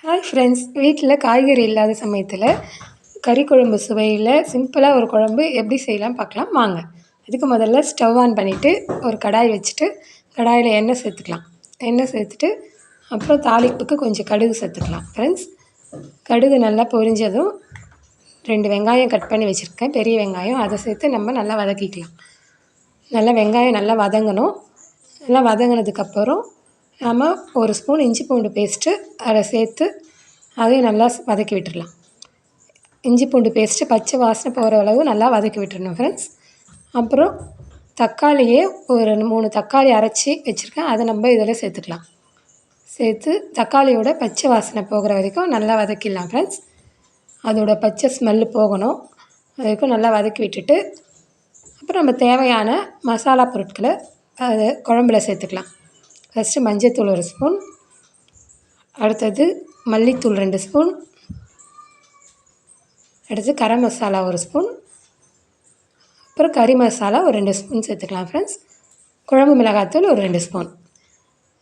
Hi friends, வீட்டில் காய்கறி இல்லாத சமயத்தில் கறி குழம்பு சுவையில் சிம்பிளாக ஒரு குழம்பு எப்படி செய்யலாம் பார்க்கலாம் வாங்க. அதுக்கு முதல்ல ஸ்டவ் ஆன் பண்ணிவிட்டு ஒரு கடாய் வச்சுட்டு கடாயில் எண்ணெய் சேர்த்துக்கலாம். எண்ணெய் சேர்த்துட்டு அப்புறம் தாளிப்புக்கு கொஞ்சம் கடுகு சேர்த்துக்கலாம். ஃப்ரெண்ட்ஸ், கடுகு நல்லா பொரிஞ்சதும் 2 வெங்காயம் கட் பண்ணி வச்சுருக்கேன், பெரிய வெங்காயம். அதை சேர்த்து நம்ம நல்லா வதக்கிக்கலாம். நல்லா வெங்காயம் நல்லா வதங்கணும். நல்லா வதங்கினதுக்கப்புறம் நம்ம 1 ஸ்பூன் இஞ்சி பூண்டு பேஸ்ட்டு அதை சேர்த்து அதையும் நல்லா வதக்கி விட்டுடலாம். இஞ்சி பூண்டு பேஸ்ட்டு பச்சை வாசனை போகிற அளவு நல்லா வதக்கி விட்டுறணும் ஃப்ரெண்ட்ஸ். அப்புறம் தக்காளியே ஒரு 3 தக்காளி அரைச்சி வச்சுருக்கேன், அதை நம்ம இதில் சேர்த்துக்கலாம். சேர்த்து தக்காளியோட பச்சை வாசனை போகிற வரைக்கும் நல்லா வதக்கிடலாம் ஃப்ரெண்ட்ஸ். அதோட பச்சை ஸ்மெல்லு போகணும், அது வரைக்கும் நல்லா வதக்கி விட்டுட்டு அப்புறம் நம்ம தேவையான மசாலா பொருட்களை அது குழம்புல சேர்த்துக்கலாம். ஃபஸ்ட்டு மஞ்சள்தூள் 1 ஸ்பூன், அடுத்தது மல்லித்தூள் 2 ஸ்பூன், அடுத்து கரம் மசாலா 1 ஸ்பூன், அப்புறம் கறி மசாலா ஒரு 2 ஸ்பூன் சேர்த்துக்கலாம் ஃப்ரெண்ட்ஸ். குழம்பு மிளகாத்தூள் ஒரு 2 ஸ்பூன்.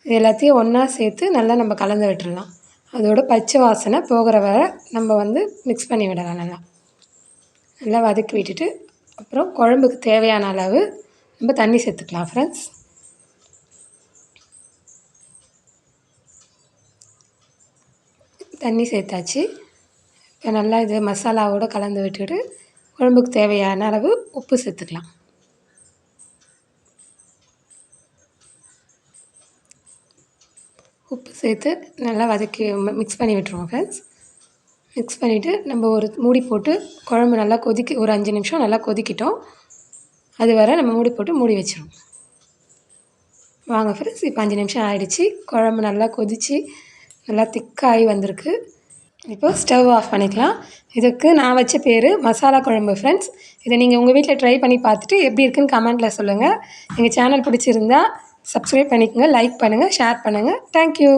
இது எல்லாத்தையும் ஒன்றா சேர்த்து நல்லா நம்ம கலந்து விட்டுடலாம். அதோட பச்சை வாசனை போகிற வரை நம்ம மிக்ஸ் பண்ணி விடலாம். நல்லா வதக்கி விட்டுட்டு அப்புறம் குழம்புக்கு தேவையான அளவு நம்ம தண்ணி சேர்த்துக்கலாம் ஃப்ரெண்ட்ஸ். தண்ணி சேர்த்தாச்சு. இப்போ நல்லா இது மசாலாவோடு கலந்து விட்டுட்டு குழம்புக்கு தேவையான அளவு உப்பு சேர்த்துக்கலாம். உப்பு சேர்த்து நல்லா வதக்கி மிக்ஸ் பண்ணி விட்டுருவோம் ஃப்ரெண்ட்ஸ். மிக்ஸ் பண்ணிவிட்டு நம்ம ஒரு மூடி போட்டு குழம்பு நல்லா ஒரு 5 நிமிஷம் நல்லா கொதிக்கிட்டோம். அது வரை நம்ம மூடி போட்டு மூடி வச்சிடுவோம். வாங்க ஃப்ரெண்ட்ஸ், இப்போ 5 நிமிஷம் ஆகிடுச்சி. குழம்பு நல்லா கொதித்து நல்லா திக்காகி வந்திருக்கு. இப்போ ஸ்டவ் ஆஃப் பண்ணிக்கலாம். இதுக்கு நான் வச்ச பேர் மசாலா குழம்பு ஃப்ரெண்ட்ஸ். இதை நீங்கள் உங்கள் வீட்டில் ட்ரை பண்ணி பார்த்துட்டு எப்படி இருக்குன்னு கமெண்ட்டில் சொல்லுங்கள். எங்கள் சேனல் பிடிச்சிருந்தா சப்ஸ்கிரைப் பண்ணிக்கோங்க, லைக் பண்ணுங்கள், ஷேர் பண்ணுங்கள். தேங்க்யூ.